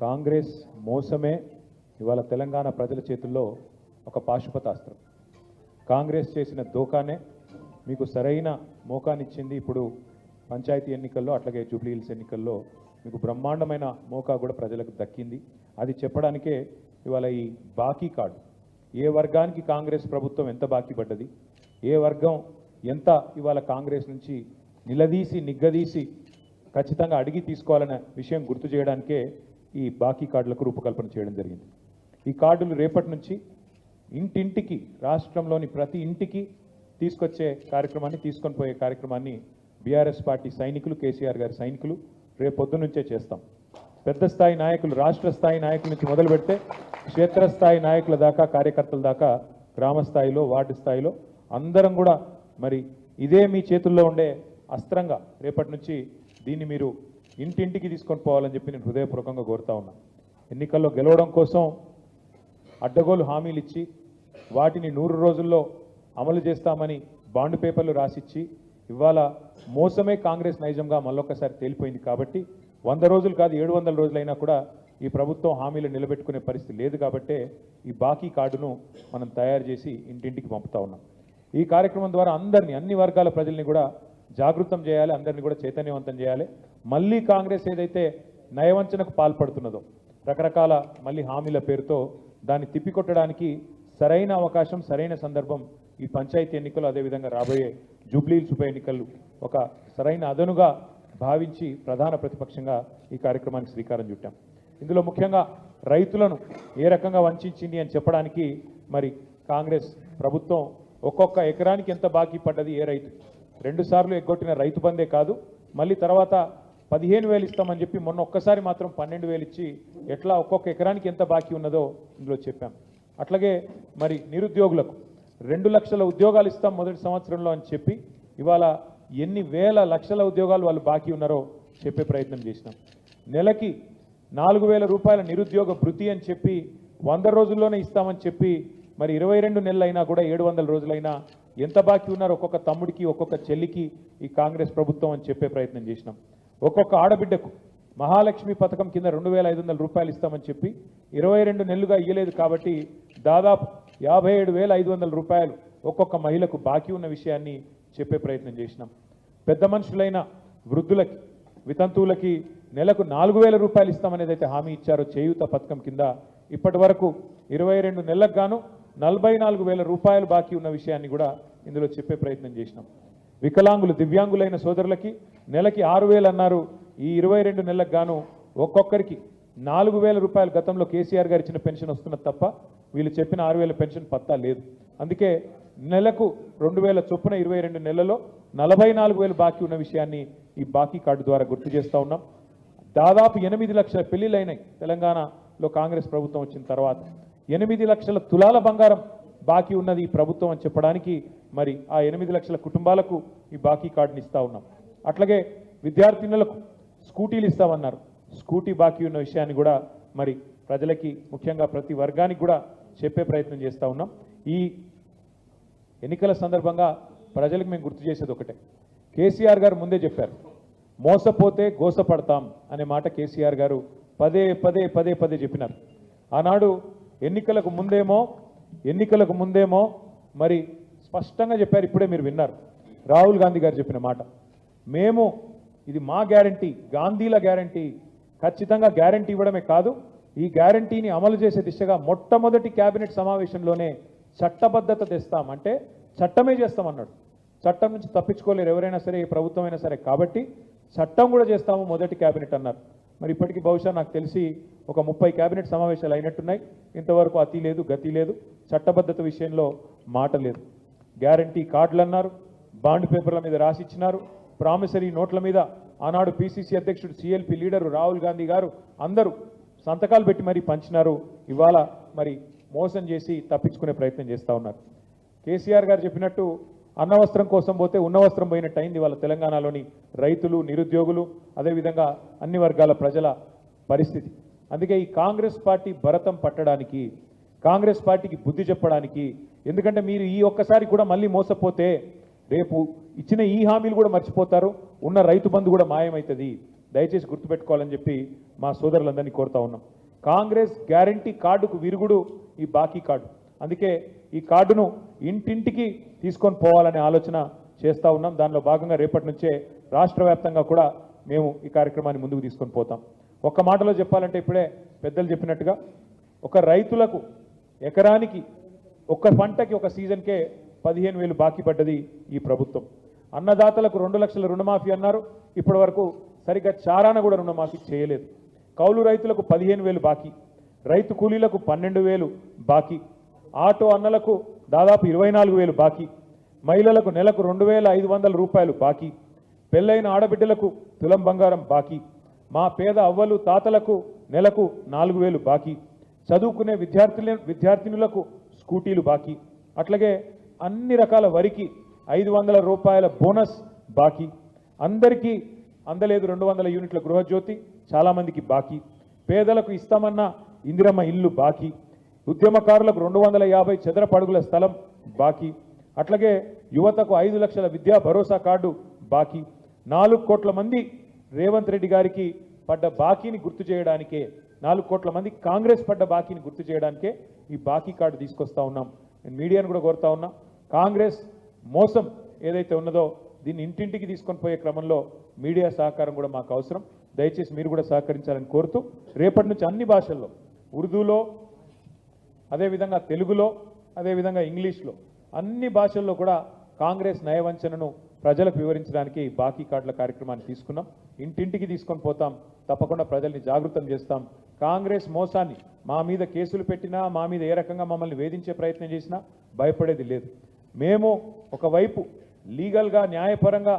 కాంగ్రెస్ మోసమే ఇవాళ తెలంగాణ ప్రజల చేతుల్లో ఒక పాశుపతాస్త్రం. కాంగ్రెస్ చేసిన దోకానే మీకు సరైన మోకానిచ్చింది. ఇప్పుడు పంచాయతీ ఎన్నికల్లో అట్లాగే జూబ్లీ హిల్స్ ఎన్నికల్లో మీకు బ్రహ్మాండమైన మోకా కూడా ప్రజలకు దక్కింది. అది చెప్పడానికే ఇవాళ ఈ బాకీ కార్డు, ఏ వర్గానికి కాంగ్రెస్ ప్రభుత్వం ఎంత బాకీ పడ్డది, ఏ వర్గం ఎంత ఇవాళ కాంగ్రెస్ నుంచి నిలదీసి నిగ్గదీసి ఖచ్చితంగా అడిగి తీసుకోవాలనే విషయం గుర్తు చేయడానికే ఈ బాకీ కార్డులకు రూపకల్పన చేయడం జరిగింది. ఈ కార్డులు రేపటి నుంచి ఇంటింటికి, రాష్ట్రంలోని ప్రతి ఇంటికి తీసుకొచ్చే కార్యక్రమాన్ని, తీసుకొని పోయే కార్యక్రమాన్ని బీఆర్ఎస్ పార్టీ సైనికులు, కేసీఆర్ గారి సైనికులు రేపు పొద్దున్న నుంచే చేస్తాం. పెద్ద స్థాయి నాయకులు, రాష్ట్ర స్థాయి నాయకుల నుంచి మొదలు పెడితే క్షేత్రస్థాయి నాయకుల దాకా, కార్యకర్తల దాకా, గ్రామ స్థాయిలో, వార్డు స్థాయిలో అందరం కూడా మరి ఇదే మీ చేతుల్లో ఉండే అస్త్రంగా రేపటి నుంచి దీన్ని మీరు ఇంటింటికి తీసుకొని పోవాలని చెప్పి నేను హృదయపూర్వకంగా కోరుతా ఉన్నా. ఎన్నికల్లో గెలవడం కోసం అడ్డగోలు హామీలు ఇచ్చి వాటిని 100 రోజుల్లో అమలు చేస్తామని బాండ్ పేపర్లు రాసిచ్చి ఇవాళ మోసమే కాంగ్రెస్ నైజంగా మళ్ళొక్కసారి తేలిపోయింది. కాబట్టి 100 రోజులు కాదు 700 రోజులైనా కూడా ఈ ప్రభుత్వం హామీలు నిలబెట్టుకునే పరిస్థితి లేదు. కాబట్టే ఈ బాకీ కార్డును మనం తయారు చేసి ఇంటింటికి పంపుతా ఉన్నాం. ఈ కార్యక్రమం ద్వారా అందరినీ, అన్ని వర్గాల ప్రజల్ని కూడా జాగృతం చేయాలి, అందరినీ కూడా చైతన్యవంతం చేయాలి. మళ్ళీ కాంగ్రెస్ ఏదైతే నయవంచనకు పాల్పడుతున్నదో, రకరకాల మళ్ళీ హామీల పేరుతో దాన్ని తిప్పికొట్టడానికి సరైన అవకాశం, సరైన సందర్భం ఈ పంచాయతీ ఎన్నికలు, అదేవిధంగా రాబోయే జూబ్లీ హిల్స్ ఉప ఎన్నికలు ఒక సరైన అదనుగా భావించి ప్రధాన ప్రతిపక్షంగా ఈ కార్యక్రమానికి శ్రీకారం చుట్టాం. ఇందులో ముఖ్యంగా రైతులను ఏ రకంగా వంచింది అని చెప్పడానికి మరి కాంగ్రెస్ ప్రభుత్వం ఒక్కొక్క ఎకరానికి ఎంత బాకీ పడ్డది, ఏ రైతు 2 సార్లు ఎగ్గొట్టిన రైతు బందే కాదు, మళ్ళీ తర్వాత 15,000 ఇస్తామని చెప్పి మొన్న ఒక్కసారి మాత్రం 12,000 ఇచ్చి ఎట్లా ఒక్కొక్క ఎకరానికి ఎంత బాకీ ఉన్నదో ఇందులో చెప్పాం. అట్లాగే మరి నిరుద్యోగులకు 2 లక్షల ఉద్యోగాలు ఇస్తాం మొదటి సంవత్సరంలో అని చెప్పి ఇవాళ ఎన్ని వేల లక్షల ఉద్యోగాలు వాళ్ళు బాకీ ఉన్నారో చెప్పే ప్రయత్నం చేసినాం. నెలకి 4,000 రూపాయల నిరుద్యోగ భృతి అని చెప్పి 100 రోజుల్లోనే ఇస్తామని చెప్పి మరి 22 నెలలైనా కూడా 700 రోజులైనా ఎంత బాకీ ఉన్నారో ఒక్కొక్క తమ్ముడికి, ఒక్కొక్క చెల్లికి ఈ కాంగ్రెస్ ప్రభుత్వం అని చెప్పే ప్రయత్నం చేసినాం. ఒక్కొక్క ఆడబిడ్డకు మహాలక్ష్మి పథకం కింద 2,500 రూపాయలు ఇస్తామని చెప్పి 22 నెలలుగా ఇయ్యలేదు. కాబట్టి దాదాపు 57,500 రూపాయలు ఒక్కొక్క మహిళకు బాకీ ఉన్న విషయాన్ని చెప్పే ప్రయత్నం చేసినాం. పెద్ద మనుషులైన వృద్ధులకి, వితంతువులకి నెలకు 4,000 రూపాయలు ఇస్తామనేది అయితే హామీ ఇచ్చారో చేయూత పథకం కింద ఇప్పటి వరకు 22 నెలలకు గాను 44,000 రూపాయలు బాకీ ఉన్న విషయాన్ని కూడా ఇందులో చెప్పే ప్రయత్నం చేసినాం. వికలాంగులు, దివ్యాంగులైన సోదరులకి నెలకి 6,000 అన్నారు. ఈ 22 నెలలకు గాను ఒక్కొక్కరికి 4,000 రూపాయలు గతంలో కేసీఆర్ గారు ఇచ్చిన పెన్షన్ వస్తున్నది తప్ప వీళ్ళు చెప్పిన 6,000 పెన్షన్ పత్తా లేదు. అందుకే నెలకు 2,000 చొప్పున 22 నెలల్లో 44,000 బాకీ ఉన్న విషయాన్ని ఈ బాకీ కార్డు ద్వారా గుర్తు చేస్తూ ఉన్నాం. దాదాపు 8 లక్షల పెళ్లిళ్ళు అయినాయి తెలంగాణలో కాంగ్రెస్ ప్రభుత్వం వచ్చిన తర్వాత. 8 లక్షల తులాల బంగారం బాకీ ఉన్నది ఈ ప్రభుత్వం అని చెప్పడానికి మరి ఆ 8 లక్షల కుటుంబాలకు ఈ బాకీ కార్డుని ఇస్తూ ఉన్నాం. అట్లాగే విద్యార్థినులకు స్కూటీలు ఇస్తామన్నారు. స్కూటీ బాకీ ఉన్న విషయాన్ని కూడా మరి ప్రజలకి, ముఖ్యంగా ప్రతి వర్గానికి కూడా చెప్పే ప్రయత్నం చేస్తూ ఉన్నాం. ఈ ఎన్నికల సందర్భంగా ప్రజలకు మేము గుర్తు చేసేది ఒకటే, కేసీఆర్ గారు ముందే చెప్పారు, మోసపోతే గోసపడతాం అనే మాట కేసీఆర్ గారు పదే పదే పదే పదే చెప్పినారు. ఆనాడు ఎన్నికలకు ముందేమో మరి స్పష్టంగా చెప్పారు. ఇప్పుడే మీరు విన్నారు రాహుల్ గాంధీ గారు చెప్పిన మాట, మేము ఇది మా గ్యారంటీ, గాంధీల గ్యారంటీ, ఖచ్చితంగా గ్యారంటీ ఇవ్వడమే కాదు ఈ గ్యారంటీని అమలు చేసే దిశగా మొట్టమొదటి కేబినెట్ సమావేశంలోనే చట్టబద్ధత తెస్తాం, అంటే చట్టమే చేస్తామన్నాడు. చట్టం నుంచి తప్పించుకోలేరు ఎవరైనా సరే, ఏ ప్రభుత్వం అయినా సరే. కాబట్టి చట్టం కూడా చేస్తాము మొదటి కేబినెట్ అన్నారు. మరి ఇప్పటికీ బహుశా నాకు తెలిసి ఒక 30 కేబినెట్ సమావేశాలు అయినట్టున్నాయి. ఇంతవరకు అతి లేదు, గతి లేదు, చట్టబద్ధత విషయంలో మాట లేదు. గ్యారంటీ కార్డులు అన్నారు, బాండ్ పేపర్ల మీద రాసిచ్చినారు, ప్రామిసరీ నోట్ల మీద ఆనాడు పిసిసి అధ్యక్షుడు, సిఎల్పి లీడరు రాహుల్ గాంధీ గారు అందరూ సంతకాలు పెట్టి మరీ పంచినారు. ఇవాళ మరి మోసం చేసి తప్పించుకునే ప్రయత్నం చేస్తూ ఉన్నారు. కేసీఆర్ గారు చెప్పినట్టు అన్నవస్త్రం కోసం పోతే ఉన్నవస్త్రం పోయినట్టు అయింది వాళ్ళ తెలంగాణలోని రైతులు, నిరుద్యోగులు, అదేవిధంగా అన్ని వర్గాల ప్రజల పరిస్థితి. అందుకే ఈ కాంగ్రెస్ పార్టీ భరతం పట్టడానికి, కాంగ్రెస్ పార్టీకి బుద్ధి చెప్పడానికి, ఎందుకంటే మీరు ఈ ఒక్కసారి కూడా మళ్ళీ మోసపోతే రేపు ఇచ్చిన ఈ హామీలు కూడా మర్చిపోతారు, ఉన్న రైతు బంధు కూడా మాయమవుతుంది, దయచేసి గుర్తుపెట్టుకోవాలని చెప్పి మా సోదరులందరినీ కోరుతా ఉన్నాం. కాంగ్రెస్ గ్యారంటీ కార్డుకు విరుగుడు ఈ బాకీ కార్డు. అందుకే ఈ కార్డును ఇంటింటికి తీసుకొని పోవాలనే ఆలోచన చేస్తూ ఉన్నాం. దానిలో భాగంగా రేపటి నుంచే రాష్ట్ర వ్యాప్తంగా కూడా మేము ఈ కార్యక్రమాన్ని ముందుకు తీసుకొని పోతాం. ఒక్క మాటలో చెప్పాలంటే ఇప్పుడే పెద్దలు చెప్పినట్టుగా ఒక రైతులకు ఎకరానికి ఒక్క పంటకి ఒక సీజన్కే 15,000 బాకీ పడ్డది ఈ ప్రభుత్వం. అన్నదాతలకు 2 లక్షల రుణమాఫీ అన్నారు, ఇప్పటి వరకు సరిగ్గా చారాన కూడా రుణమాఫీ చేయలేదు. కౌలు రైతులకు 15,000 బాకీ, రైతు కూలీలకు 12,000 బాకీ, ఆటో అన్నలకు దాదాపు 24,000 బాకీ, మహిళలకు నెలకు 2,500 రూపాయలు బాకీ, పెళ్ళైన ఆడబిడ్డలకు తులం బంగారం బాకీ, మా పేద అవ్వలు తాతలకు నెలకు 4,000 బాకీ, చదువుకునే విద్యార్థినులకు స్కూటీలు బాకీ, అట్లాగే అన్ని రకాల వరికి 500 రూపాయల బోనస్ బాకీ, అందరికీ అందలేదు 200 యూనిట్ల గృహజ్యోతి చాలామందికి బాకీ, పేదలకు ఇస్తామన్న ఇందిరమ్మ ఇల్లు బాకీ, ఉద్యమకారులకు 250 చదరపు అడుగుల స్థలం బాకీ, అట్లాగే యువతకు 5 లక్షల విద్యా భరోసా కార్డు బాకీ, 4 కోట్ల మంది రేవంత్ రెడ్డి గారికి పడ్డ బాకీని గుర్తు చేయడానికే, 4 కోట్ల మంది కాంగ్రెస్ పడ్డ బాకీని గుర్తు చేయడానికే ఈ బాకీ కార్డు తీసుకొస్తా ఉన్నాం. నేను మీడియాను కూడా కోరుతా ఉన్నా, కాంగ్రెస్ మోసం ఏదైతే ఉన్నదో దీన్ని ఇంటింటికి తీసుకొని పోయే క్రమంలో మీడియా సహకారం కూడా మాకు అవసరం. దయచేసి మీరు కూడా సహకరించాలని కోరుతూ రేపటి నుంచి అన్ని భాషల్లో, ఉర్దూలో, అదేవిధంగా తెలుగులో, అదేవిధంగా ఇంగ్లీష్లో, అన్ని భాషల్లో కూడా కాంగ్రెస్ నయవంచనను ప్రజలకు వివరించడానికి బాకీ కార్డుల కార్యక్రమాన్ని తీసుకున్నాం. ఇంటింటికి తీసుకొని పోతాం, తప్పకుండా ప్రజల్ని జాగృతం చేస్తాం. కాంగ్రెస్ మోసాన్ని మా మీద కేసులు పెట్టినా, మా మీద ఏ రకంగా మమ్మల్ని వేధించే ప్రయత్నం చేసినా భయపడేది లేదు. మేము ఒకవైపు లీగల్గా న్యాయపరంగా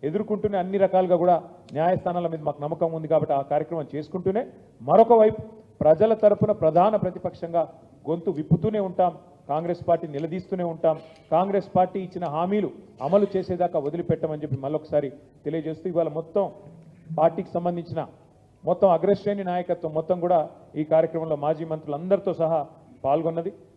ఎదుర్కొంటూనే అన్ని రకాలుగా కూడా న్యాయస్థానాల మీద మాకు నమ్మకం ఉంది కాబట్టి ఆ కార్యక్రమం చేసుకుంటూనే మరొక వైపు ప్రజల తరపున ప్రధాన ప్రతిపక్షంగా గొంతు విప్పుతూనే ఉంటాం, కాంగ్రెస్ పార్టీ నిలదీస్తూనే ఉంటాం. కాంగ్రెస్ పార్టీ ఇచ్చిన హామీలు అమలు చేసేదాకా వదిలిపెట్టమని చెప్పి మళ్ళొకసారి తెలియజేస్తూ ఇవాళ మొత్తం పార్టీకి సంబంధించిన మొత్తం అగ్రశ్రేణి నాయకత్వం మొత్తం కూడా ఈ కార్యక్రమంలో మాజీ మంత్రులందరితో సహా పాల్గొన్నది.